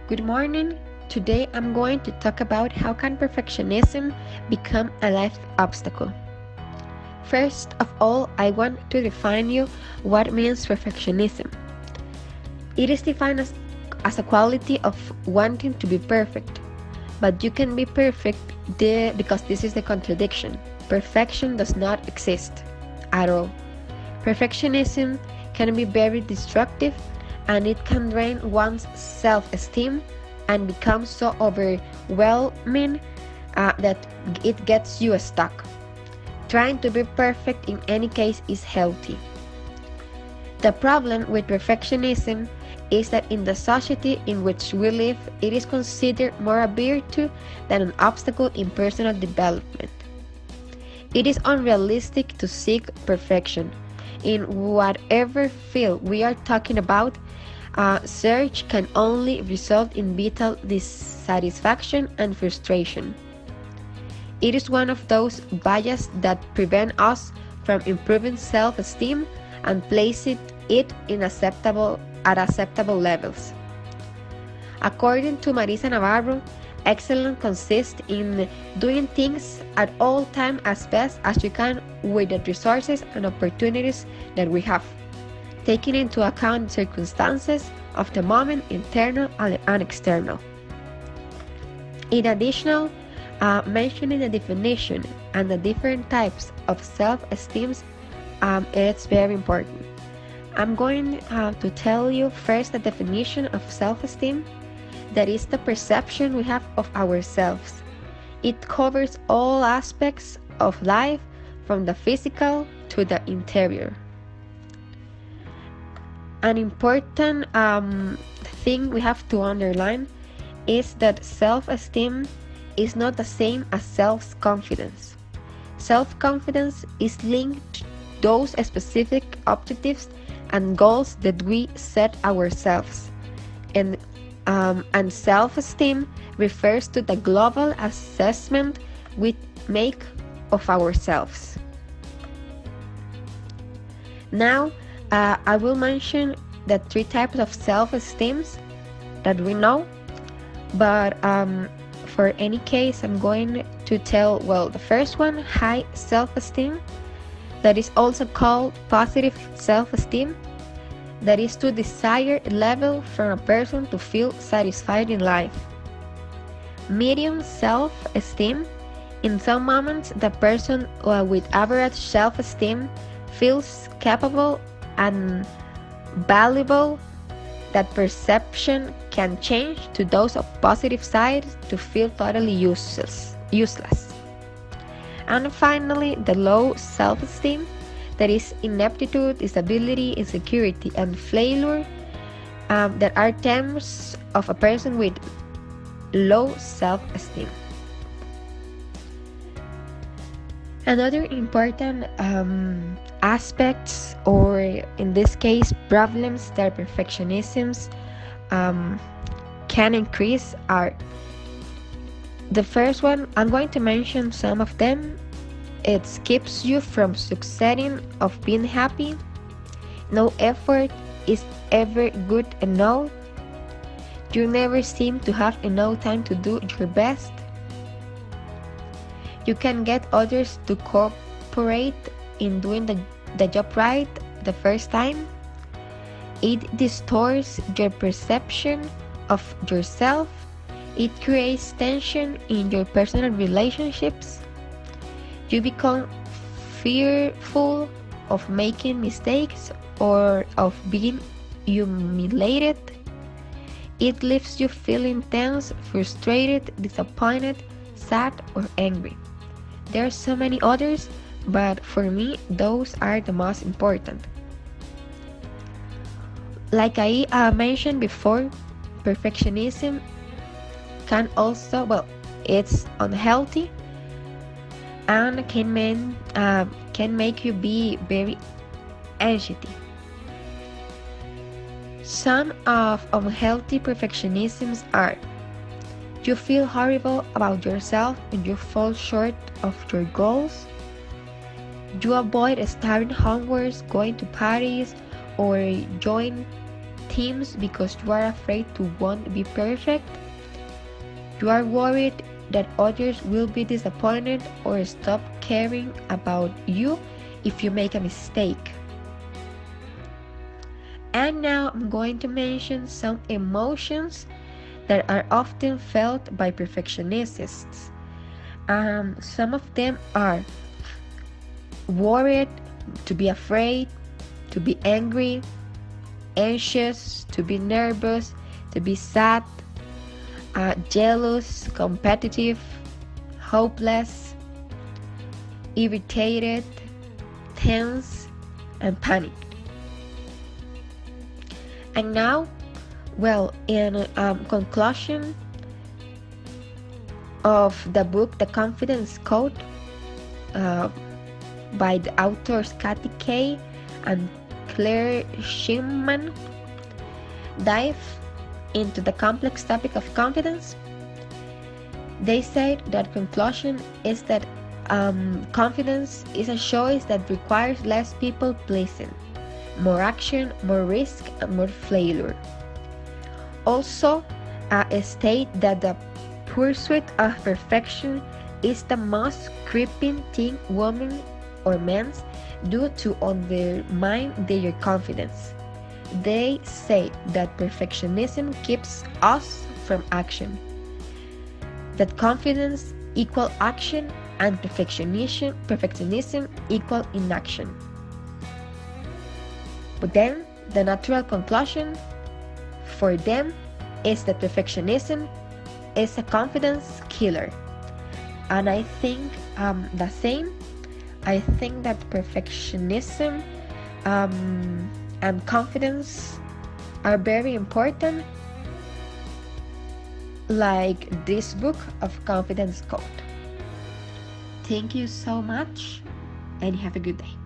Good morning. Today I'm going to talk about how can perfectionism become a life obstacle. First of all, I want to define you what means perfectionism. It is defined as a quality of wanting to be perfect, but you can be perfect because this is the contradiction. Perfection does not exist at all. Perfectionism can be very destructive and it can drain one's self-esteem and become so overwhelming that it gets you stuck. Trying to be perfect in any case is healthy. The problem with perfectionism is that in the society in which we live, it is considered more a virtue than an obstacle in personal development. It is unrealistic to seek perfection. In whatever field we are talking about, search can only result in vital dissatisfaction and frustration. It is one of those biases that prevent us from improving self-esteem and placing it at acceptable levels. According to Marisa Navarro, excellence consists in doing things at all times as best as you can with the resources and opportunities that we have, taking into account circumstances of the moment, internal and external. In addition, mentioning the definition and the different types of self-esteem is very important. I'm going to tell you first the definition of self-esteem. That is the perception we have of ourselves. It covers all aspects of life from the physical to the interior. An important thing we have to underline is that self-esteem is not the same as self-confidence. Self-confidence is linked to those specific objectives and goals that we set ourselves. And self-esteem refers to the global assessment we make of ourselves. Now, I will mention the three types of self-esteem that we know, but for any case, I'm going to tell, the first one, high self-esteem, that is also called positive self-esteem. That is to desired level from a person to feel satisfied in life. Medium self-esteem. In some moments, the person with average self-esteem feels capable and valuable. That perception can change to those of positive side to feel totally useless. And finally, the low self-esteem. That is ineptitude, disability, insecurity, and failure that are terms of a person with low self-esteem. Another important aspects, or in this case problems that perfectionisms can increase are: the first one, I'm going to mention some of them. It keeps you from succeeding of being happy. No effort is ever good enough. You never seem to have enough time to do your best. You can get others to cooperate in doing the job right the first time. It distorts your perception of yourself. It creates tension in your personal relationships. You become fearful of making mistakes or of being humiliated. It leaves you feeling tense, frustrated, disappointed, sad, or angry. There are so many others, but for me, those are the most important. Like I mentioned before, perfectionism can also, it's unhealthy and can make you be very anxious. Some of unhealthy perfectionisms are: you feel horrible about yourself and you fall short of your goals. You avoid starting homework, going to parties, or join teams because you are afraid to won't be perfect. You are worried that others will be disappointed or stop caring about you if you make a mistake. And now I'm going to mention some emotions that are often felt by perfectionists. Some of them are worried, to be afraid, to be angry, anxious, to be nervous, to be sad, jealous, competitive, hopeless, irritated, tense, and panicked. And now, in conclusion of the book The Confidence Code by the authors Kathy Kay and Claire Shimman, dive into the complex topic of confidence. They said that conclusion is that confidence is a choice that requires less people pleasing, more action, more risk, and more failure. Also, state that the pursuit of perfection is the most creeping thing women or men do to undermine their confidence. They say that perfectionism keeps us from action, that confidence equals action and perfectionism equals inaction. But then the natural conclusion for them is that perfectionism is a confidence killer. And I think the same. I think that perfectionism and confidence are very important, like this book of Confidence Code. Thank you so much and have a good day.